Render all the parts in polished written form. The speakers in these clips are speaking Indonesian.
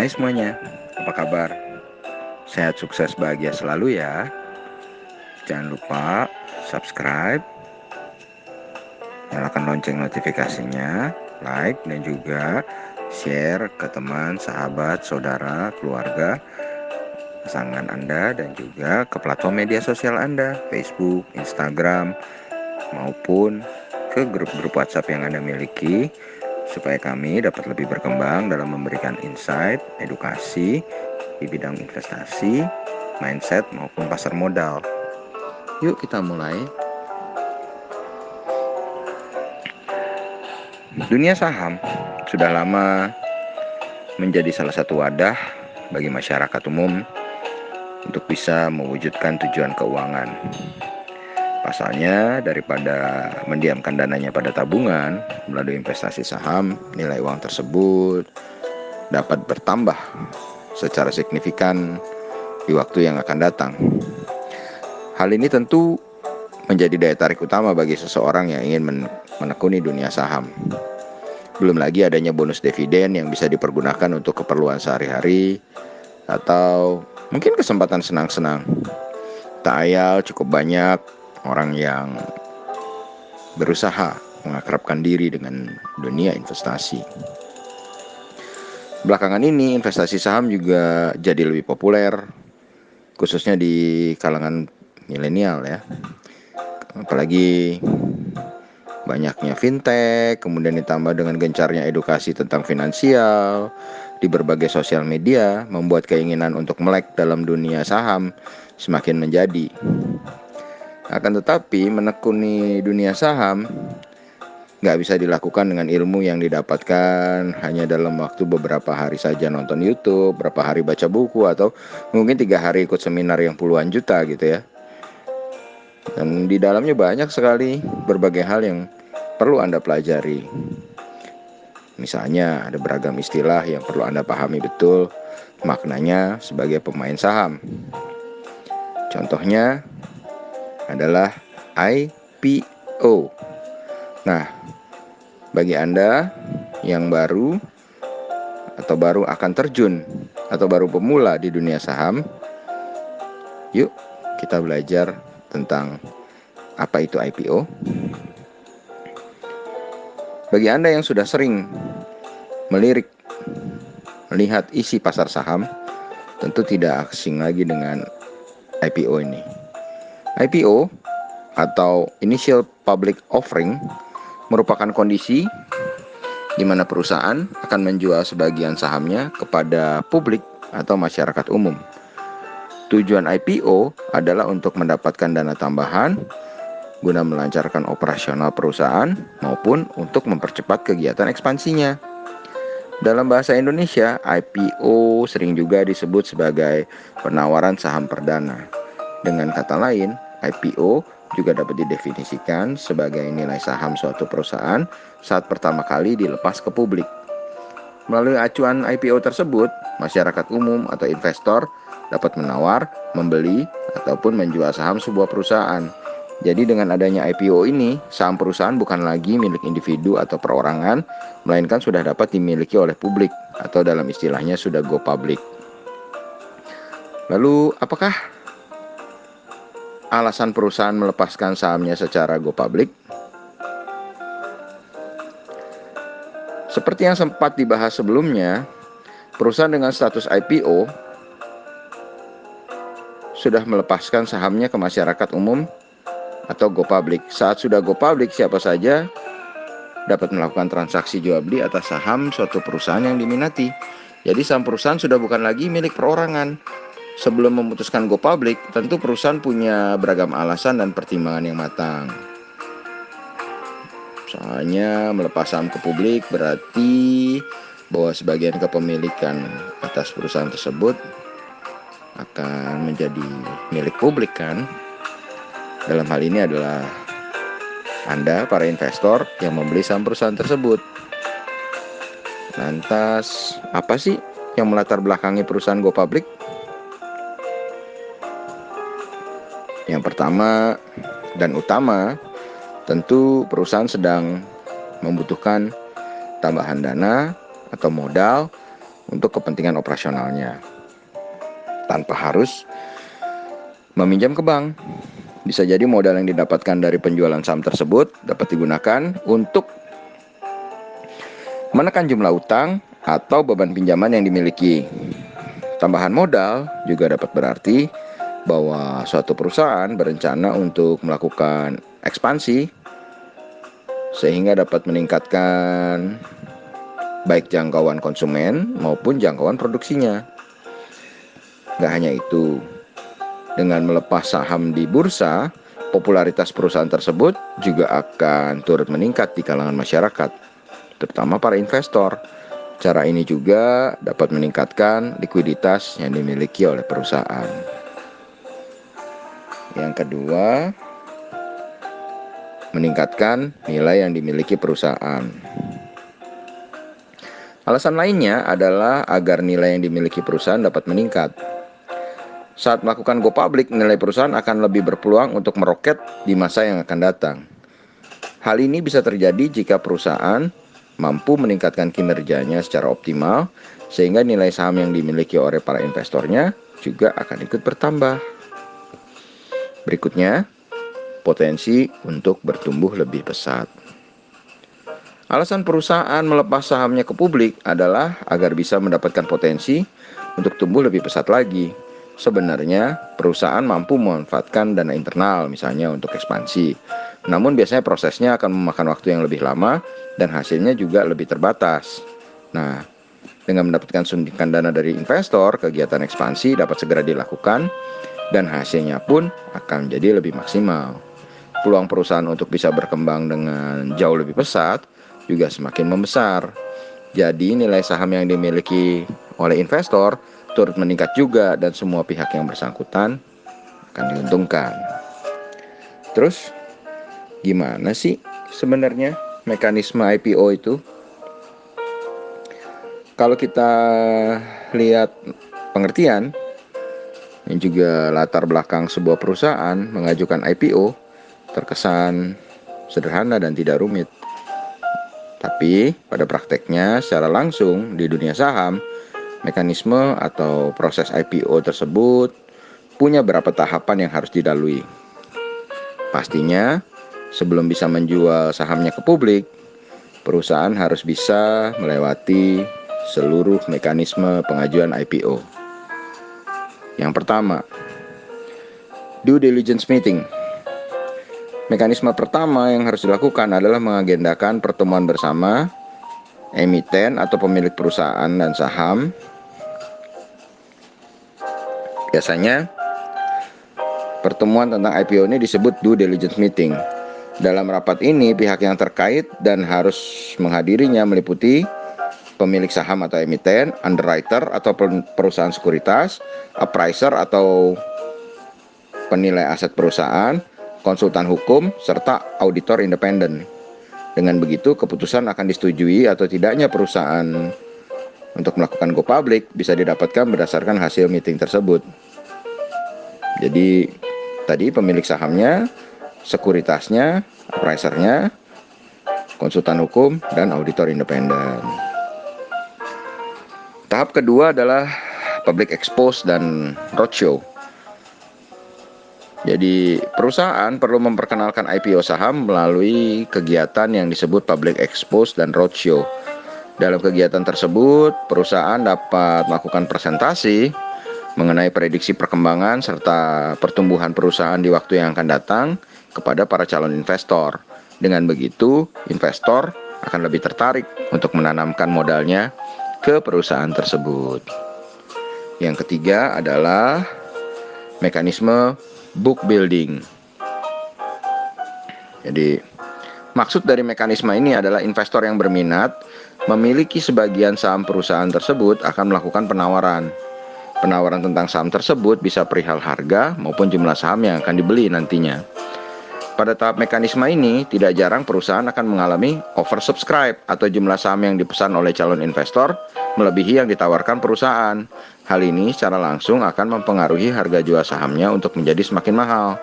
Hai semuanya, apa kabar? Sehat, sukses, bahagia selalu ya. Jangan lupa subscribe, nyalakan lonceng notifikasinya, like, dan juga share ke teman, sahabat, saudara, keluarga, pasangan Anda, dan juga ke platform media sosial Anda, Facebook, Instagram, maupun ke grup-grup WhatsApp yang Anda miliki, supaya kami dapat lebih berkembang dalam memberikan insight, edukasi di bidang investasi, mindset, maupun pasar modal. Yuk kita mulai. Dunia saham sudah lama menjadi salah satu wadah bagi masyarakat umum untuk bisa mewujudkan tujuan keuangan. Pasalnya, daripada mendiamkan dananya pada tabungan, melalui investasi saham, nilai uang tersebut dapat bertambah secara signifikan di waktu yang akan datang. Hal ini tentu menjadi daya tarik utama bagi seseorang yang ingin menekuni dunia saham. Belum lagi adanya bonus dividen yang bisa dipergunakan untuk keperluan sehari-hari atau mungkin kesempatan senang-senang. Tak ayal cukup banyak orang yang berusaha mengakrabkan diri dengan dunia investasi. Belakangan ini investasi saham juga jadi lebih populer, khususnya di kalangan milenial ya. Apalagi banyaknya fintech, kemudian ditambah dengan gencarnya edukasi tentang finansial di berbagai sosial media, membuat keinginan untuk melek dalam dunia saham semakin menjadi. Akan tetapi menekuni dunia saham nggak bisa dilakukan dengan ilmu yang didapatkan hanya dalam waktu beberapa hari saja nonton YouTube, berapa hari baca buku, atau mungkin 3 hari ikut seminar yang puluhan juta gitu ya. Dan di dalamnya banyak sekali berbagai hal yang perlu Anda pelajari. Misalnya ada beragam istilah yang perlu Anda pahami betul maknanya sebagai pemain saham. Contohnya adalah IPO. Nah, bagi Anda yang baru atau baru akan terjun atau baru pemula di dunia saham, yuk kita belajar tentang apa itu IPO. Bagi Anda yang sudah sering melihat isi pasar saham, tentu tidak asing lagi dengan IPO ini. IPO atau Initial Public Offering merupakan kondisi di mana perusahaan akan menjual sebagian sahamnya kepada publik atau masyarakat umum. Tujuan IPO adalah untuk mendapatkan dana tambahan guna melancarkan operasional perusahaan maupun untuk mempercepat kegiatan ekspansinya. Dalam bahasa Indonesia, IPO sering juga disebut sebagai penawaran saham perdana. Dengan kata lain, IPO juga dapat didefinisikan sebagai nilai saham suatu perusahaan saat pertama kali dilepas ke publik. Melalui acuan IPO tersebut, masyarakat umum atau investor dapat menawar, membeli, ataupun menjual saham sebuah perusahaan. Jadi dengan adanya IPO ini, saham perusahaan bukan lagi milik individu atau perorangan, melainkan sudah dapat dimiliki oleh publik, atau dalam istilahnya sudah go public. Lalu, apakah alasan perusahaan melepaskan sahamnya secara go public? Seperti yang sempat dibahas sebelumnya, perusahaan dengan status IPO sudah melepaskan sahamnya ke masyarakat umum atau go public. Saat sudah go public, siapa saja dapat melakukan transaksi jual beli atas saham suatu perusahaan yang diminati. Jadi saham perusahaan sudah bukan lagi milik perorangan. Sebelum memutuskan go public, tentu perusahaan punya beragam alasan dan pertimbangan yang matang. Soalnya melepas saham ke publik berarti bahwa sebagian kepemilikan atas perusahaan tersebut akan menjadi milik publik kan. Dalam hal ini adalah Anda, para investor yang membeli saham perusahaan tersebut. Lantas, apa sih yang melatar belakangi perusahaan go public? Yang pertama dan utama, tentu perusahaan sedang membutuhkan tambahan dana atau modal untuk kepentingan operasionalnya, tanpa harus meminjam ke bank. Bisa jadi modal yang didapatkan dari penjualan saham tersebut dapat digunakan untuk menekan jumlah utang atau beban pinjaman yang dimiliki. Tambahan modal juga dapat berarti bahwa suatu perusahaan berencana untuk melakukan ekspansi sehingga dapat meningkatkan baik jangkauan konsumen maupun jangkauan produksinya. Gak hanya itu, dengan melepas saham di bursa, popularitas perusahaan tersebut juga akan turut meningkat di kalangan masyarakat, terutama para investor. Cara ini juga dapat meningkatkan likuiditas yang dimiliki oleh perusahaan. Yang kedua, meningkatkan nilai yang dimiliki perusahaan. Alasan lainnya adalah agar nilai yang dimiliki perusahaan dapat meningkat. Saat melakukan go public, nilai perusahaan akan lebih berpeluang untuk meroket di masa yang akan datang. Hal ini bisa terjadi jika perusahaan mampu meningkatkan kinerjanya secara optimal, sehingga nilai saham yang dimiliki oleh para investornya juga akan ikut bertambah. Berikutnya, potensi untuk bertumbuh lebih pesat. Alasan perusahaan melepas sahamnya ke publik adalah agar bisa mendapatkan potensi untuk tumbuh lebih pesat lagi. Sebenarnya, perusahaan mampu memanfaatkan dana internal, misalnya untuk ekspansi. Namun biasanya prosesnya akan memakan waktu yang lebih lama dan hasilnya juga lebih terbatas. Nah, dengan mendapatkan suntikan dana dari investor, kegiatan ekspansi dapat segera dilakukan dan hasilnya pun akan menjadi lebih maksimal. Peluang perusahaan untuk bisa berkembang dengan jauh lebih pesat juga semakin membesar. Jadi nilai saham yang dimiliki oleh investor turut meningkat juga dan semua pihak yang bersangkutan akan diuntungkan. Terus gimana sih sebenarnya mekanisme IPO itu? Kalau kita lihat pengertian dan juga latar belakang sebuah perusahaan mengajukan IPO, terkesan sederhana dan tidak rumit. Tapi pada prakteknya secara langsung di dunia saham, mekanisme atau proses IPO tersebut punya beberapa tahapan yang harus dilalui. Pastinya sebelum bisa menjual sahamnya ke publik, perusahaan harus bisa melewati seluruh mekanisme pengajuan IPO. Yang pertama, due diligence meeting. Mekanisme pertama yang harus dilakukan adalah mengagendakan pertemuan bersama emiten atau pemilik perusahaan dan saham. Biasanya pertemuan tentang IPO ini disebut due diligence meeting. Dalam rapat ini, pihak yang terkait dan harus menghadirinya meliputi pemilik saham atau emiten, underwriter atau perusahaan sekuritas, appraiser atau penilai aset perusahaan, konsultan hukum, serta auditor independen. Dengan begitu, keputusan akan disetujui atau tidaknya perusahaan untuk melakukan go public bisa didapatkan berdasarkan hasil meeting tersebut. Jadi, tadi pemilik sahamnya, sekuritasnya, appraisernya, konsultan hukum, dan auditor independen. Tahap kedua adalah public expose dan roadshow. Jadi perusahaan perlu memperkenalkan IPO saham melalui kegiatan yang disebut public expose dan roadshow. Dalam kegiatan tersebut, perusahaan dapat melakukan presentasi mengenai prediksi perkembangan serta pertumbuhan perusahaan di waktu yang akan datang kepada para calon investor. Dengan begitu, investor akan lebih tertarik untuk menanamkan modalnya ke perusahaan tersebut. Yang ketiga adalah mekanisme book building. Jadi, maksud dari mekanisme ini adalah investor yang berminat memiliki sebagian saham perusahaan tersebut akan melakukan penawaran. Penawaran tentang saham tersebut bisa perihal harga maupun jumlah saham yang akan dibeli nantinya. Pada tahap mekanisme ini, tidak jarang perusahaan akan mengalami oversubscribe atau jumlah saham yang dipesan oleh calon investor melebihi yang ditawarkan perusahaan. Hal ini secara langsung akan mempengaruhi harga jual sahamnya untuk menjadi semakin mahal.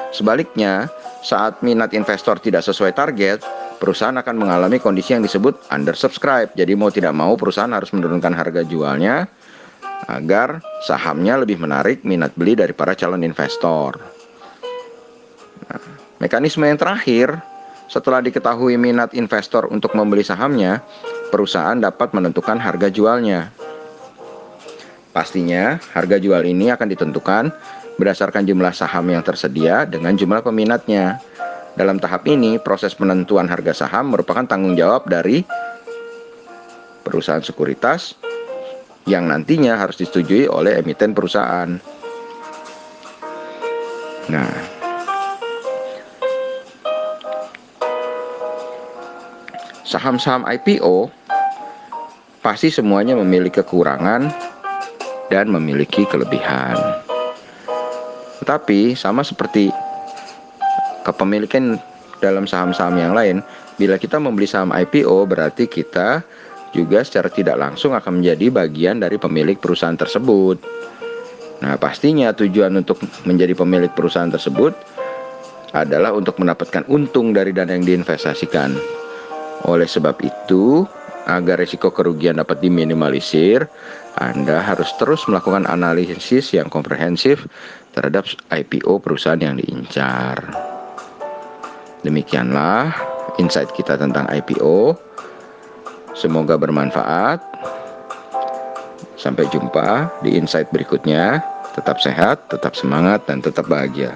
Sebaliknya, saat minat investor tidak sesuai target, perusahaan akan mengalami kondisi yang disebut undersubscribe. Jadi mau tidak mau perusahaan harus menurunkan harga jualnya agar sahamnya lebih menarik minat beli dari para calon investor. Nah, mekanisme yang terakhir, setelah diketahui minat investor untuk membeli sahamnya, perusahaan dapat menentukan harga jualnya. Pastinya, harga jual ini akan ditentukan berdasarkan jumlah saham yang tersedia dengan jumlah peminatnya. Dalam tahap ini, proses penentuan harga saham merupakan tanggung jawab dari perusahaan sekuritas yang nantinya harus disetujui oleh emiten perusahaan. Nah, saham-saham IPO pasti semuanya memiliki kekurangan dan memiliki kelebihan. Tetapi sama seperti kepemilikan dalam saham-saham yang lain, bila kita membeli saham IPO berarti kita juga secara tidak langsung akan menjadi bagian dari pemilik perusahaan tersebut. Nah, pastinya tujuan untuk menjadi pemilik perusahaan tersebut adalah untuk mendapatkan untung dari dana yang diinvestasikan. Oleh sebab itu, agar risiko kerugian dapat diminimalisir, Anda harus terus melakukan analisis yang komprehensif terhadap IPO perusahaan yang diincar. Demikianlah insight kita tentang IPO. Semoga bermanfaat. Sampai jumpa di insight berikutnya. Tetap sehat, tetap semangat, dan tetap bahagia.